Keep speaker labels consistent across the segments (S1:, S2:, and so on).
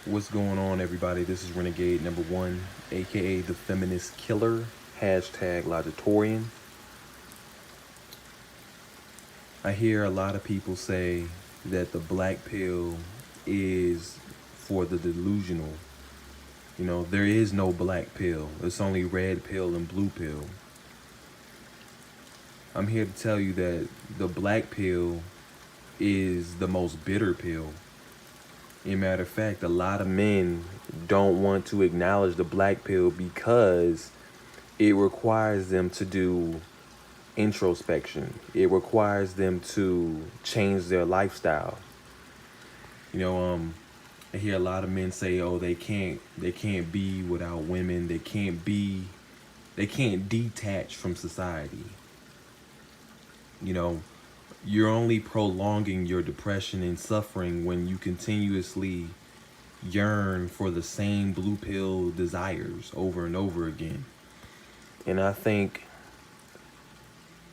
S1: What's going on, everybody? This is Renegade number one, aka the feminist killer, hashtag Logitorian. I hear a lot of people say that the black pill is for the delusional. You know, there is no black pill, it's only red pill and blue pill. I'm here to tell you that the black pill is the most bitter pill. As a matter of fact, a lot of men don't want to acknowledge the black pill because it requires them to do introspection. It requires them to change their lifestyle. You know, I hear a lot of men say, "Oh, they can't be without women. They can't detach from society." You know, you're only prolonging your depression and suffering when you continuously yearn for the same blue pill desires over and over again. And I think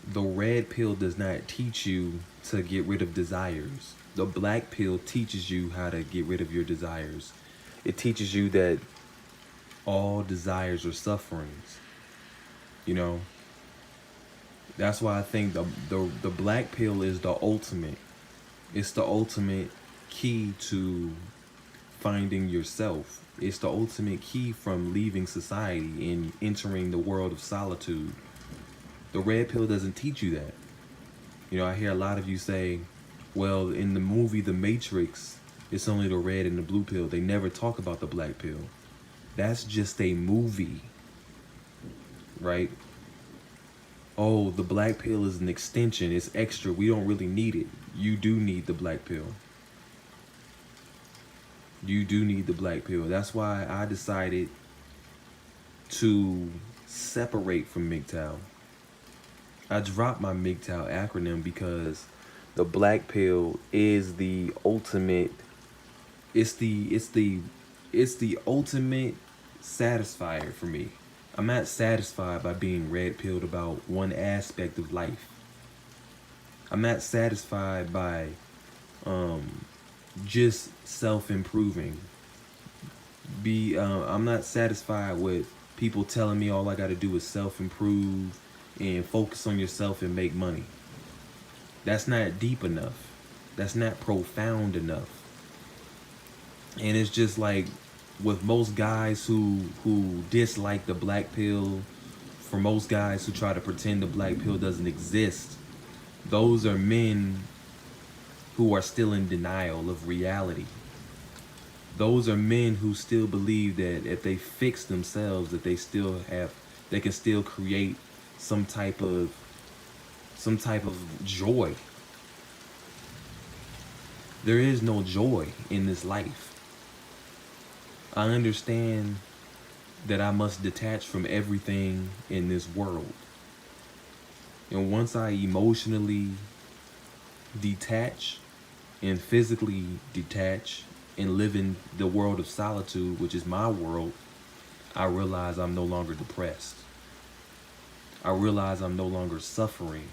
S1: the red pill does not teach you to get rid of desires. The black pill teaches you how to get rid of your desires. It teaches you that all desires are sufferings. You know, that's why I think the black pill is the ultimate. It's the ultimate key to finding yourself. It's the ultimate key from leaving society and entering the world of solitude. The red pill doesn't teach you that. You know, I hear a lot of you say, well, in the movie The Matrix, it's only the red and the blue pill. They never talk about the black pill. That's just a movie, right? Oh, the black pill is an extension. It's extra. We don't really need it. You do need the black pill. You do need the black pill. That's why I decided to separate from MGTOW. I dropped my MGTOW acronym because the black pill is the ultimate. It's the ultimate satisfier for me. I'm not satisfied by being red pilled about one aspect of life. I'm not satisfied by just self-improving. I'm not satisfied with people telling me all I got to do is self-improve and focus on yourself and make money. That's not deep enough. That's not profound enough. And it's just like with most guys who dislike the black pill, for most guys who try to pretend the black pill doesn't exist, those are men who are still in denial of reality. Those are men who still believe that if they fix themselves, that they can still create some type of joy. There is no joy in this life. I understand that I must detach from everything in this world. And once I emotionally detach and physically detach and live in the world of solitude, which is my world, I realize I'm no longer depressed. I realize I'm no longer suffering.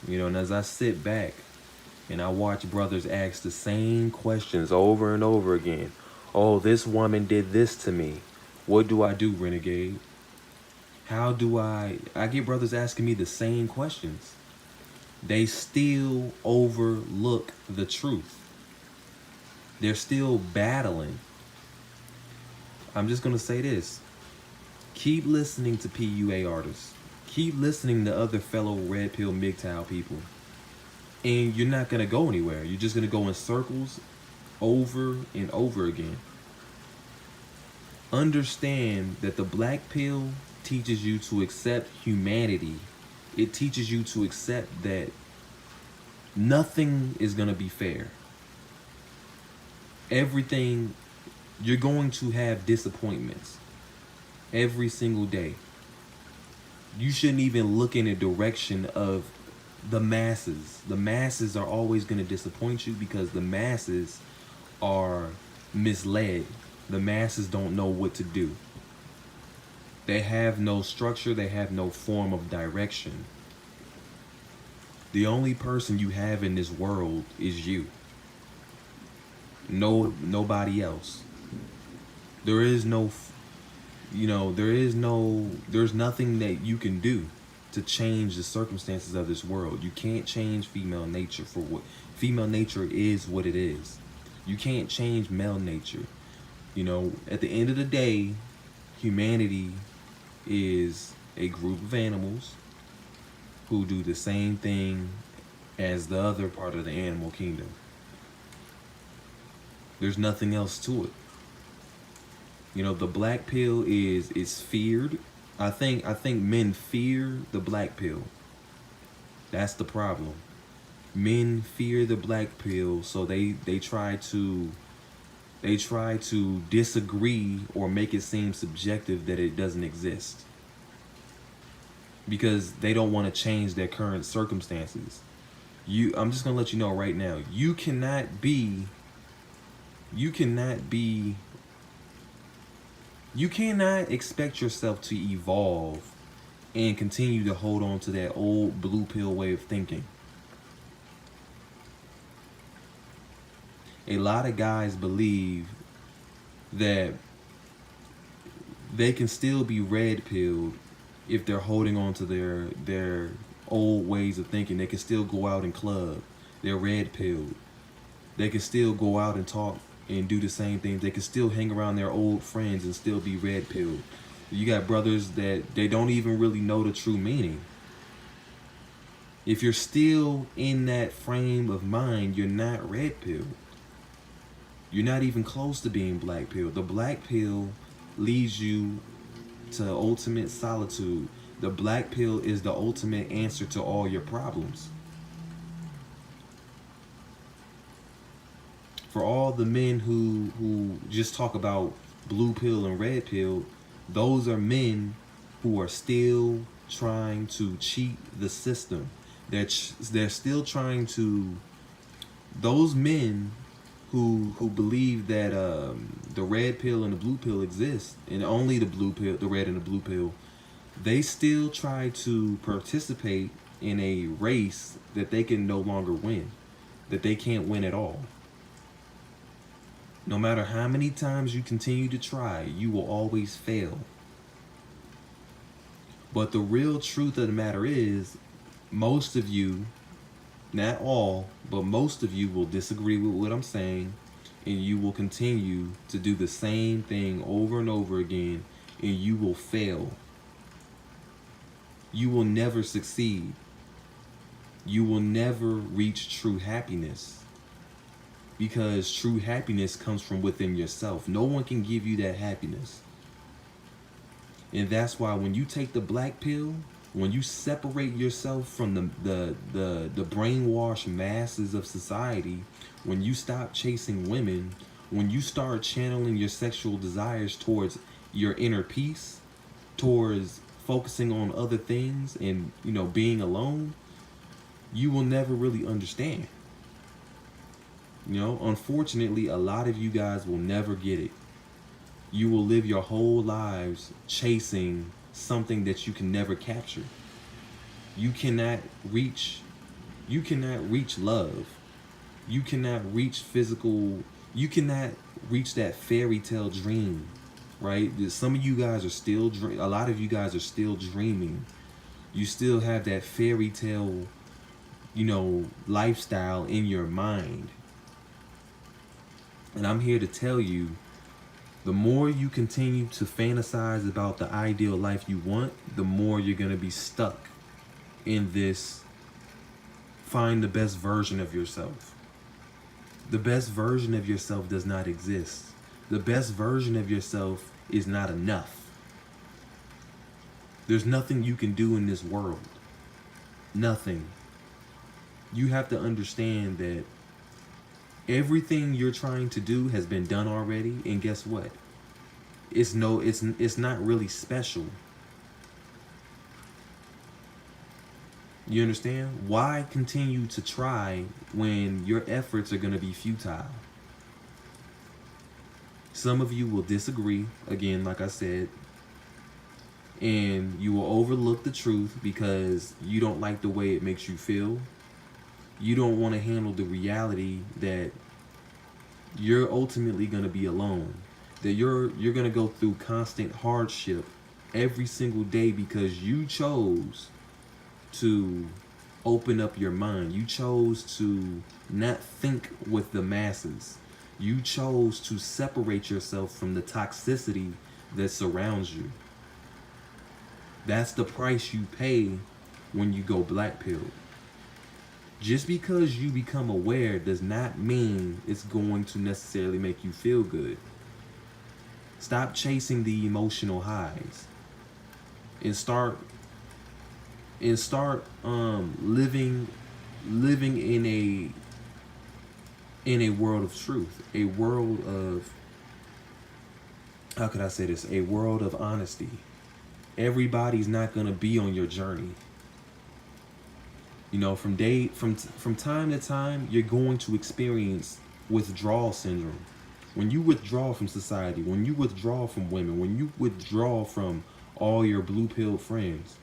S1: You know, and as I sit back and I watch brothers ask the same questions over and over again. Oh, this woman did this to me. What do I do, Renegade? How do I get brothers asking me the same questions. They still overlook the truth. They're still battling. I'm just going to say this. Keep listening to PUA artists. Keep listening to other fellow red pill MGTOW people. And you're not going to go anywhere. You're just going to go in circles over and over again. Understand that the black pill teaches you to accept humanity. It teaches you to accept that nothing is going to be fair. Everything, you're going to have disappointments every single day. You shouldn't even look in the direction of the masses. The masses are always going to disappoint you because the masses are misled. The masses don't know what to do. They have no structure. They have no form of direction. The only person you have in this world is you. Nobody else. There is no, there's nothing that you can do to change the circumstances of this world. You can't change female nature for what female nature is what it is. You can't change male nature. At the end of the day, humanity is a group of animals who do the same thing as the other part of the animal kingdom. There's nothing else to it. The black pill is feared. I think men fear the black pill. That's the problem. Men fear the black pill, so they try to disagree or make it seem subjective that it doesn't exist. Because they don't want to change their current circumstances. I'm just gonna let you know right now, you cannot expect yourself to evolve and continue to hold on to that old blue pill way of thinking. A lot of guys believe that they can still be red pilled if they're holding on to their old ways of thinking. They can still go out and club. They're red pilled. They can still go out and talk and do the same things. They can still hang around their old friends and still be red pilled. You got brothers that they don't even really know the true meaning. If you're still in that frame of mind, you're not red pilled. You're not even close to being black pill. The black pill leads you to ultimate solitude. The black pill is the ultimate answer to all your problems. For all the men who just talk about blue pill and red pill, those are men who are still trying to cheat the system. They're still trying to. Those men who believe that the red pill and the blue pill exist, and only the blue pill, the red and the blue pill, they still try to participate in a race that they can no longer win, that they can't win at all. No matter how many times you continue to try, you will always fail. But the real truth of the matter is, most of you, not all, but most of you will disagree with what I'm saying, and you will continue to do the same thing over and over again, and you will fail. You will never succeed. You will never reach true happiness, because true happiness comes from within yourself. No one can give you that happiness. And that's why when you take the black pill, when you separate yourself from the brainwashed masses of society, when you stop chasing women, when you start channeling your sexual desires towards your inner peace, towards focusing on other things and, being alone, you will never really understand. Unfortunately, a lot of you guys will never get it. You will live your whole lives chasing something that you can never capture. You cannot reach love. You cannot reach physical, you cannot reach that fairy tale dream, right? Some of you guys are still a lot of you guys are still dreaming. You still have that fairy tale, lifestyle in your mind. And I'm here to tell you, the more you continue to fantasize about the ideal life you want, the more you're going to be stuck in this find the best version of yourself. The best version of yourself does not exist. The best version of yourself is not enough. There's nothing you can do in this world. Nothing. You have to understand that everything you're trying to do has been done already, and guess what? It's not really special. You understand? Why continue to try when your efforts are going to be futile? Some of you will disagree, again, like I said, and you will overlook the truth because you don't like the way it makes you feel. You don't want to handle the reality that you're ultimately going to be alone. That you're going to go through constant hardship every single day because you chose to open up your mind. You chose to not think with the masses. You chose to separate yourself from the toxicity that surrounds you. That's the price you pay when you go black pill. Just because you become aware does not mean it's going to necessarily make you feel good. Stop chasing the emotional highs and start living in a world of truth, a world of, how could I say this, a world of honesty. Everybody's not going to be on your journey. You know, from time to time, you're going to experience withdrawal syndrome. When you withdraw from society, when you withdraw from women, when you withdraw from all your blue pill friends,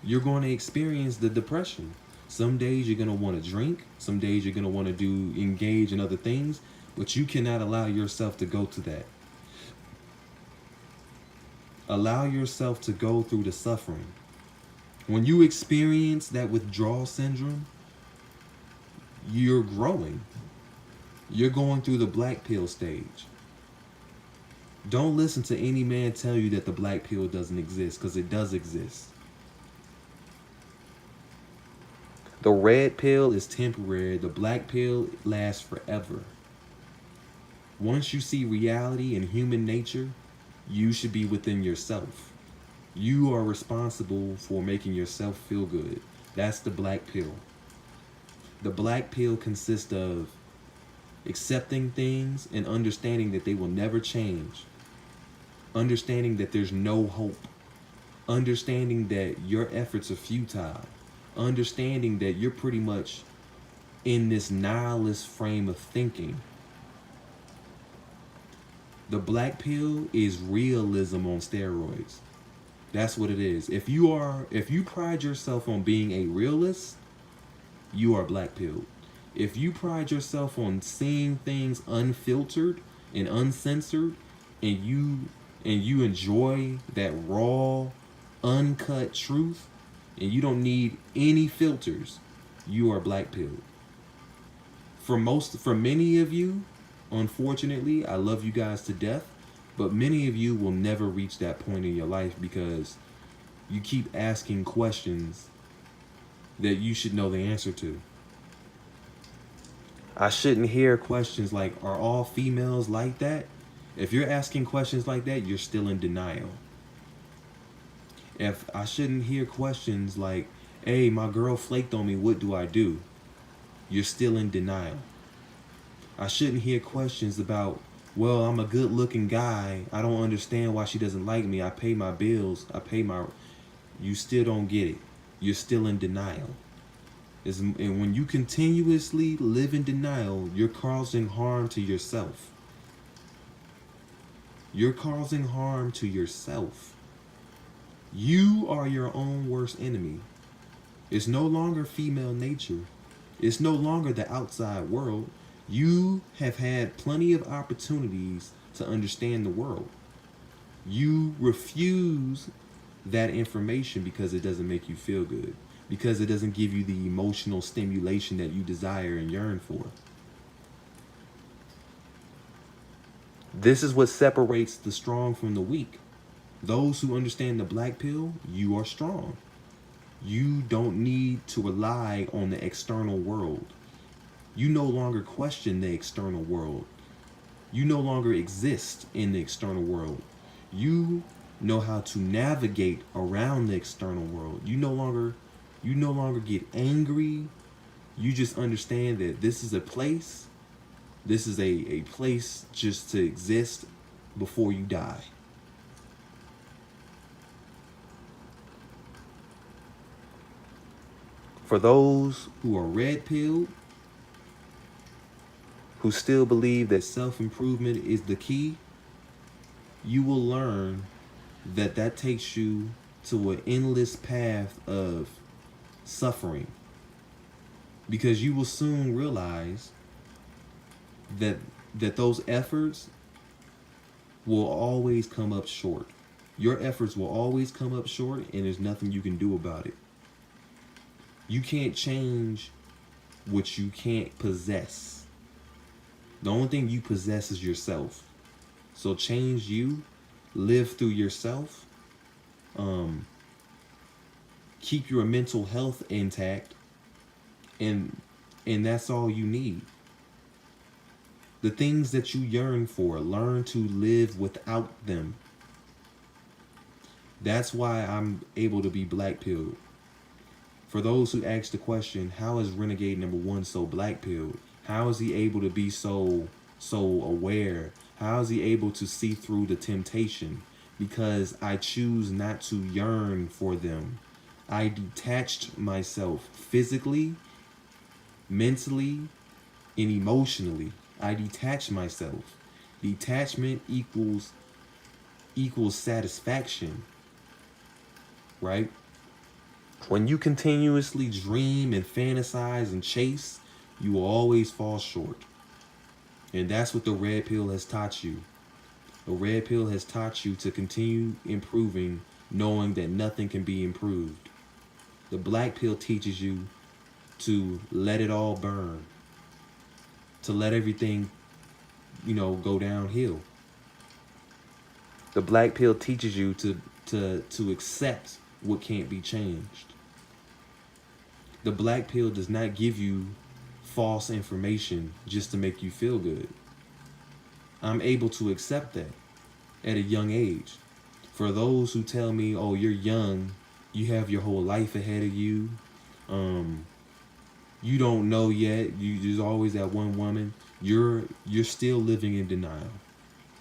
S1: you're going to experience the depression. Some days you're going to want to drink. Some days you're going to want to engage in other things, but you cannot allow yourself to go to that. Allow yourself to go through the suffering. When you experience that withdrawal syndrome, you're growing. You're going through the black pill stage. Don't listen to any man tell you that the black pill doesn't exist, because it does exist. The red pill is temporary. The black pill lasts forever. Once you see reality and human nature, you should be within yourself. You are responsible for making yourself feel good. That's the black pill. The black pill consists of accepting things and understanding that they will never change. Understanding that there's no hope. Understanding that your efforts are futile. Understanding that you're pretty much in this nihilist frame of thinking. The black pill is realism on steroids. That's what it is. If you pride yourself on being a realist, you are black pilled. If you pride yourself on seeing things unfiltered and uncensored, and you enjoy that raw, uncut truth, and you don't need any filters, you are black pilled. For many of you, unfortunately, I love you guys to death, but many of you will never reach that point in your life because you keep asking questions that you should know the answer to. I shouldn't hear questions like, are all females like that? If you're asking questions like that, you're still in denial. If I shouldn't hear questions like, hey, my girl flaked on me, what do I do? You're still in denial. I shouldn't hear questions about, well, I'm a good looking guy. I don't understand why she doesn't like me. I pay my bills. You still don't get it. You're still in denial. And when you continuously live in denial, you're causing harm to yourself. You're causing harm to yourself. You are your own worst enemy. It's no longer female nature. It's no longer the outside world. You have had plenty of opportunities to understand the world. You refuse that information because it doesn't make you feel good, because it doesn't give you the emotional stimulation that you desire and yearn for. This is what separates the strong from the weak. Those who understand the black pill, you are strong. You don't need to rely on the external world. You no longer question the external world. You no longer exist in the external world. You know how to navigate around the external world. You no longer get angry. You just understand that this is a place. This is a place just to exist before you die. For those who are red-pilled, who still believe that self-improvement is the key, you will learn that takes you to an endless path of suffering. Because you will soon realize that that those efforts will always come up short. Your efforts will always come up short, and there's nothing you can do about it. You can't change what you can't possess. The only thing you possess is yourself. So change you, live through yourself, keep your mental health intact, and that's all you need. The things that you yearn for, learn to live without them. That's why I'm able to be blackpilled. For those who ask the question, how is Renegade #1 so blackpilled? How is he able to be so aware? How is he able to see through the temptation? Because I choose not to yearn for them. I detached myself physically, mentally, and emotionally. I detach myself. Detachment equals satisfaction, right? When you continuously dream and fantasize and chase, you will always fall short. And that's what the red pill has taught you. The red pill has taught you to continue improving, knowing that nothing can be improved. The black pill teaches you to let it all burn, to let everything, go downhill. The black pill teaches you to accept what can't be changed. The black pill does not give you false information just to make you feel good. I'm able to accept that at a young age. For those who tell me, oh, you're young, you have your whole life ahead of you, you don't know yet, there's always that one woman, you're still living in denial.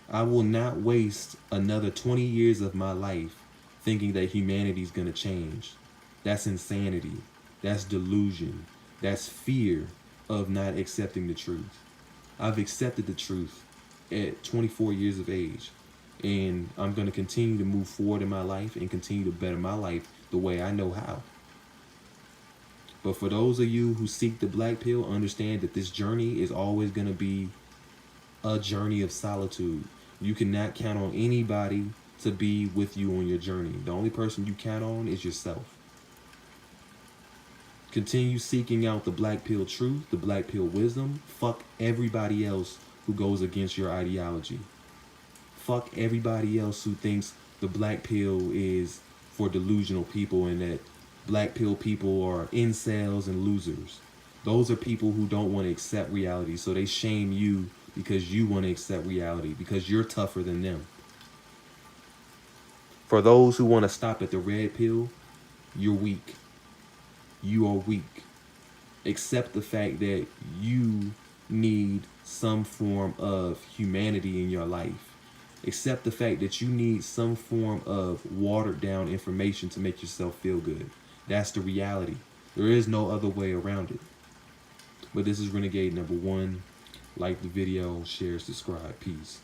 S1: I will not waste another 20 years of my life thinking that humanity's gonna change. That's insanity. That's delusion. That's fear of not accepting the truth. I've accepted the truth at 24 years of age, and I'm gonna continue to move forward in my life and continue to better my life the way I know how. But for those of you who seek the black pill, understand that this journey is always gonna be a journey of solitude. You cannot count on anybody to be with you on your journey. The only person you count on is yourself. Continue seeking out the black pill truth, the black pill wisdom. Fuck everybody else who goes against your ideology. Fuck everybody else who thinks the black pill is for delusional people and that black pill people are incels and losers. Those are people who don't want to accept reality, so they shame you because you want to accept reality, because you're tougher than them. For those who want to stop at the red pill, you're weak. You are weak. Accept the fact that you need some form of humanity in your life. Accept the fact that you need some form of watered down information to make yourself feel good. That's the reality. There is no other way around it. But this is Renegade #1. Like the video, share, subscribe. Peace.